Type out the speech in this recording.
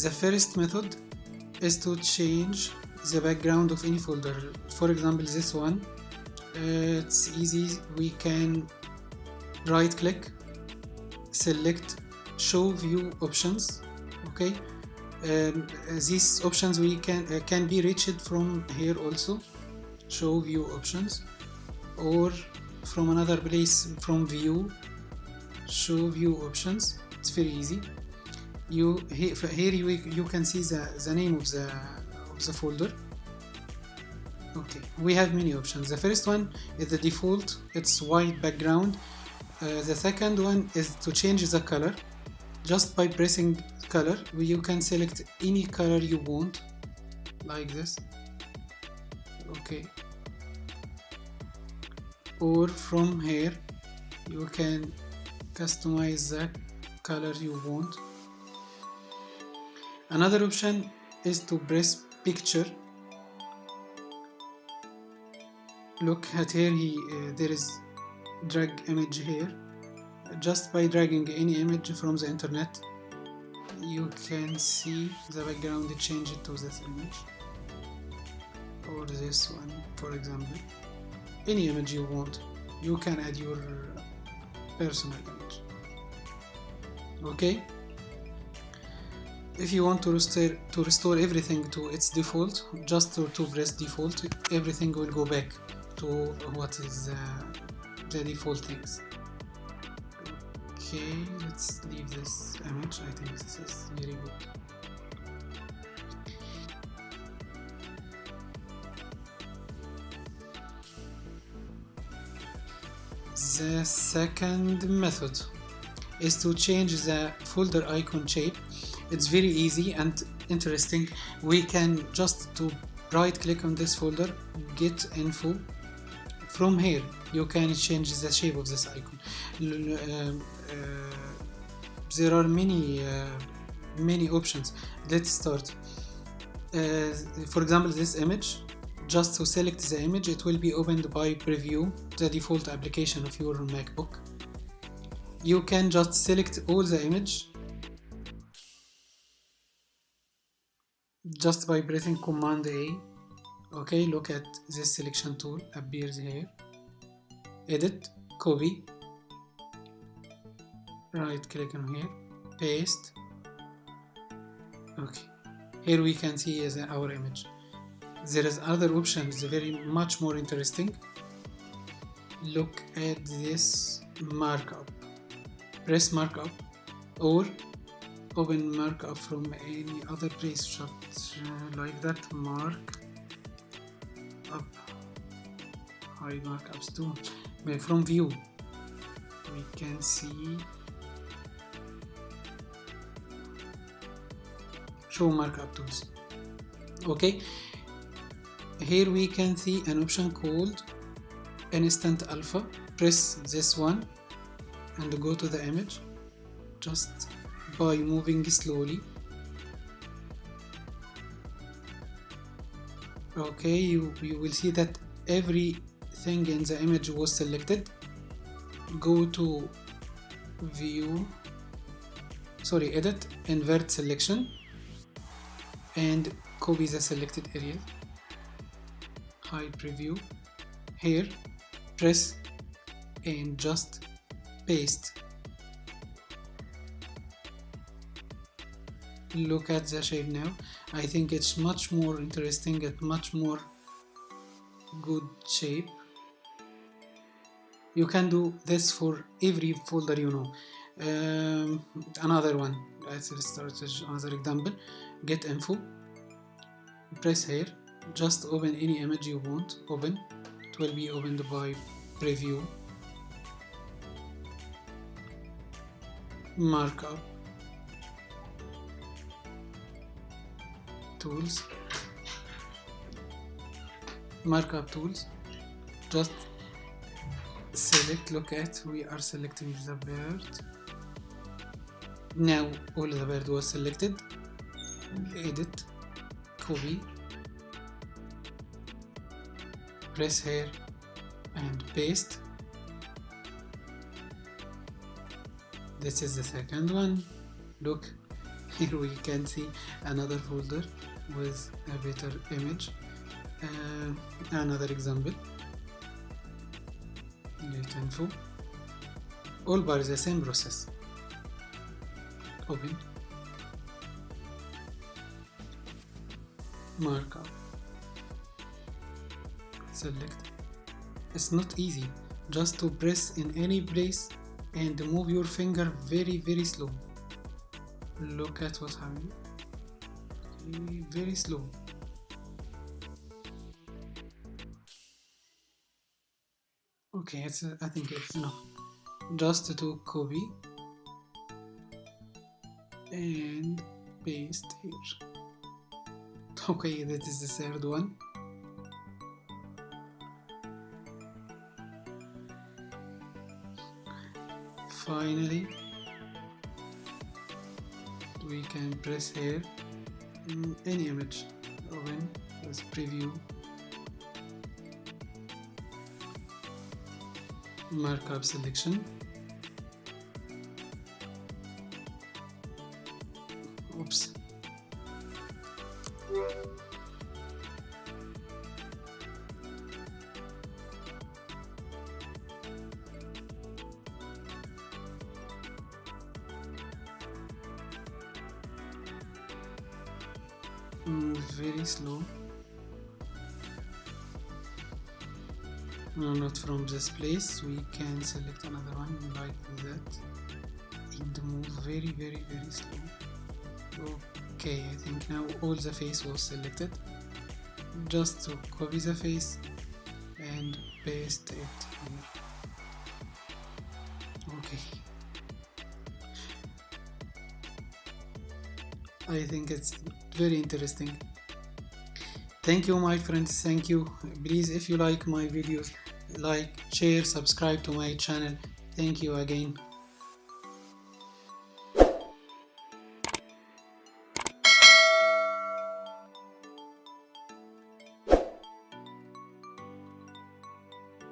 The first method is to change the background of any folder. For example, this one, it's easy. We can right click, select show view options. Okay, these options we can be reached from here also, show view options, or from another place, from view, show view options. It's very easy. Here you can see the name of the folder. Okay, we have many options. The first one is the default, it's white background. The second one is to change the color. Just by pressing color, you can select any color you want, like this. Okay, or from here you can customize the color you want. Another option is to press picture. Look at here, there is drag image here. Just by dragging any image from the internet, you can see the background changed to this image, or this one, for example. Any image you want, you can add your personal image. Okay, if you want to restore everything to its default, just to press default, everything will go back to what is the default things. Okay, let's leave this image. I think this is very good. The second method is to change the folder icon shape. It's very easy and interesting. We can just to right click on this folder, get info. From here you can change the shape of this icon. There are many options. Let's start. For example, this image, just to select the image, it will be opened by preview, the default application of your MacBook. You can just select all the image just by pressing Command A. Okay, look at this selection tool appears here. Edit, copy, right click on here, paste. Okay, here we can see our image. There is other options very much more interesting. Look at this markup. Press markup or open markup from any other place, just like that. Mark up, hide markups too. From view we can see show markup tools. Okay, here we can see an option called instant alpha. Press this one and go to the image just by moving slowly. Okay, you will see that everything in the image was selected. Go to view, edit, invert selection, and copy the selected area. Hide preview. Here, press and just paste. Look at the shape now. I think it's much more interesting and much more good shape. You can do this for every folder you know. Another one, let's start another example. Get info. Press here. Just open any image you want. Open. It will be opened by preview. Markup. Tools, markup tools, just select. Look at, we are selecting the bird. Now all the bird was selected. Edit, copy, press here and paste. This is the second one. Look, here we can see another folder with a better image. Another example, get info, all by the same process. Open, markup, select. It's not easy just to press in any place and move your finger very slow. Look at what happened. Very slow. Okay, I think it's enough. Just to copy and paste here. Okay, that is the third one. Finally, we can press here any image. Open as preview, markup selection. Oops. Very slow. No, not from this place. We can select another one like that and move very slow. Okay, I think now all the face was selected. Just to copy the face and paste it here. Okay. I think it's very interesting. Thank you, my friends. Thank you. Please, if you like my videos, like, share, subscribe to my channel. Thank you again.